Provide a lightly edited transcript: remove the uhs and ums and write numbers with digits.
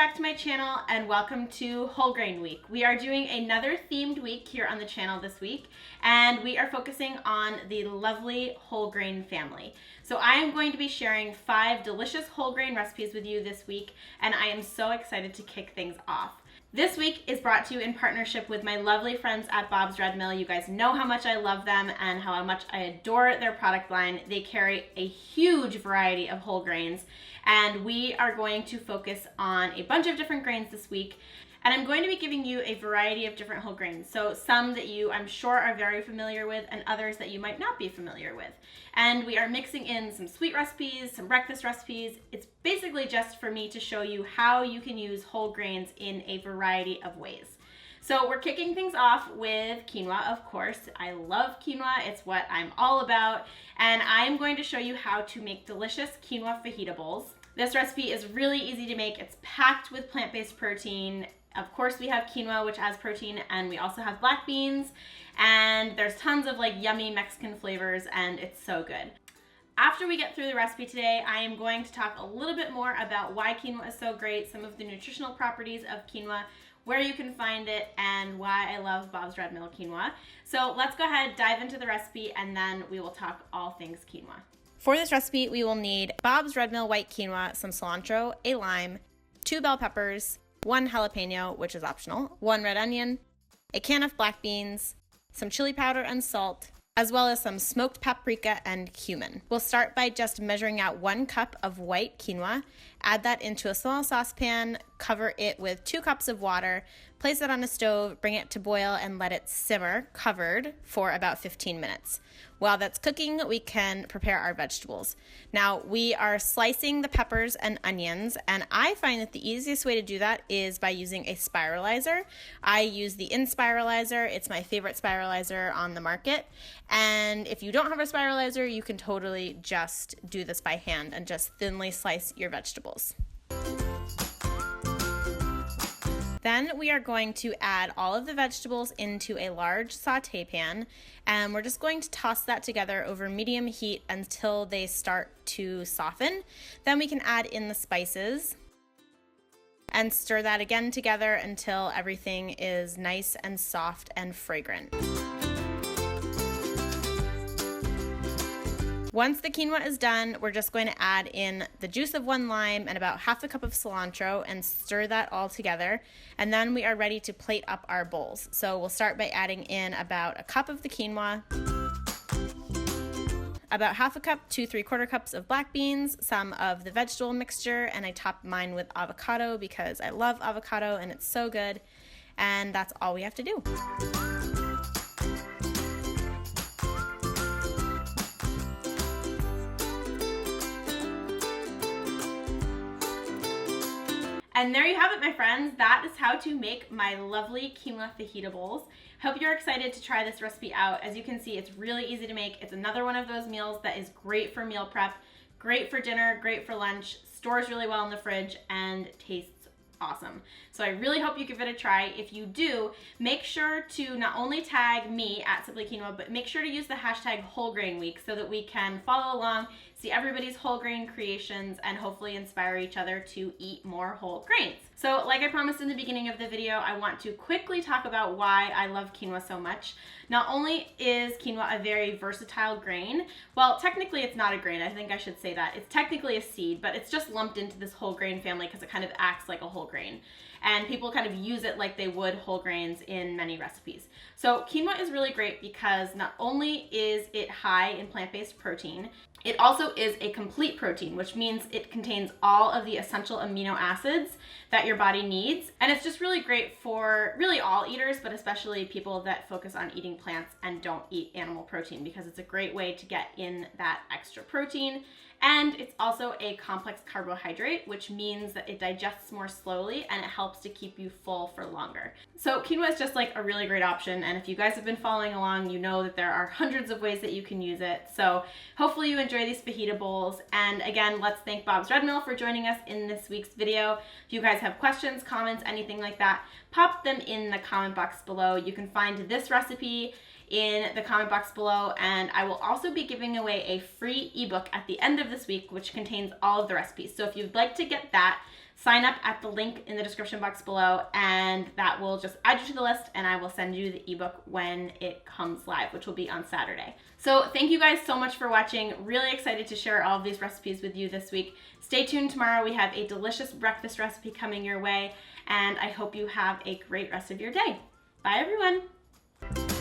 back to my channel and welcome to Whole Grain Week. We are doing another themed week here on the channel this week, and we are focusing on the lovely whole grain family. So I am going to be sharing 5 delicious whole grain recipes with you this week, and I am so excited to kick things off. This week is brought to you in partnership with my lovely friends at Bob's Red Mill. You guys know how much I love them and how much I adore their product line. They carry a huge variety of whole grains, and we are going to focus on a bunch of different grains this week. And I'm going to be giving you a variety of different whole grains. So some that you, I'm sure, are very familiar with, and others that you might not be familiar with. And we are mixing in some sweet recipes, some breakfast recipes. It's basically just for me to show you how you can use whole grains in a variety of ways. So we're kicking things off with quinoa, of course. I love quinoa. It's what I'm all about. And I'm going to show you how to make delicious quinoa fajita bowls. This recipe is really easy to make. It's packed with plant-based protein. Of course, we have quinoa, which has protein, and we also have black beans, and there's tons of like yummy Mexican flavors, and it's so good. After we get through the recipe today, I am going to talk a little bit more about why quinoa is so great, some of the nutritional properties of quinoa, where you can find it, and why I love Bob's Red Mill quinoa. So let's go ahead, dive into the recipe, and then we will talk all things quinoa. For this recipe, we will need Bob's Red Mill white quinoa, some cilantro, a lime, 2 bell peppers, 1 jalapeno, which is optional, 1 red onion, a can of black beans, some chili powder and salt, as well as some smoked paprika and cumin. We'll start by just measuring out 1 cup of white quinoa, add that into a small saucepan, cover it with 2 cups of water, place it on a stove, bring it to boil, and let it simmer covered for about 15 minutes. While that's cooking, we can prepare our vegetables. Now, we are slicing the peppers and onions, and I find that the easiest way to do that is by using a spiralizer. I use the InSpiralizer. It's my favorite spiralizer on the market. And if you don't have a spiralizer, you can totally just do this by hand and just thinly slice your vegetables. Then we are going to add all of the vegetables into a large saute pan, and we're just going to toss that together over medium heat until they start to soften. Then we can add in the spices and stir that again together until everything is nice and soft and fragrant. Once the quinoa is done, we're just going to add in the juice of 1 lime and about ½ a cup of cilantro and stir that all together. And then we are ready to plate up our bowls. So we'll start by adding in about 1 cup of the quinoa, about ½ a cup to 3/4 cups of black beans, some of the vegetable mixture, and I top mine with avocado because I love avocado and it's so good. And that's all we have to do. And there you have it, my friends. That is how to make my lovely quinoa fajita bowls. Hope you're excited to try this recipe out. As you can see, it's really easy to make. It's another one of those meals that is great for meal prep, great for dinner, great for lunch, stores really well in the fridge, and tastes awesome. So I really hope you give it a try. If you do, make sure to not only tag me at Simply Quinoa, but make sure to use the hashtag Whole Grain Week so that we can follow along, see everybody's whole grain creations, and hopefully inspire each other to eat more whole grains. So like I promised in the beginning of the video, I want to quickly talk about why I love quinoa so much. Not only is quinoa a very versatile grain, well, technically it's not a grain, I think I should say that. It's technically a seed, but it's just lumped into this whole grain family because it kind of acts like a whole grain. And people kind of use it like they would whole grains in many recipes. So quinoa is really great because not only is it high in plant-based protein, it also is a complete protein, which means it contains all of the essential amino acids that your body needs. And it's just really great for really all eaters, but especially people that focus on eating plants and don't eat animal protein, because it's a great way to get in that extra protein. And it's also a complex carbohydrate, which means that it digests more slowly and it helps to keep you full for longer. So quinoa is just like a really great option. And if you guys have been following along, you know that there are hundreds of ways that you can use it. So hopefully you enjoy these fajita bowls. And again, let's thank Bob's Red Mill for joining us in this week's video. If you guys have questions, comments, anything like that, pop them in the comment box below. You can find this recipe in the comment box below, and I will also be giving away a free ebook at the end of this week which contains all of the recipes. So if you'd like to get that, sign up at the link in the description box below, and that will just add you to the list, and I will send you the ebook when it comes live, which will be on Saturday. So thank you guys so much for watching. Really excited to share all of these recipes with you this week. Stay tuned tomorrow. We have a delicious breakfast recipe coming your way, and I hope you have a great rest of your day. Bye, everyone.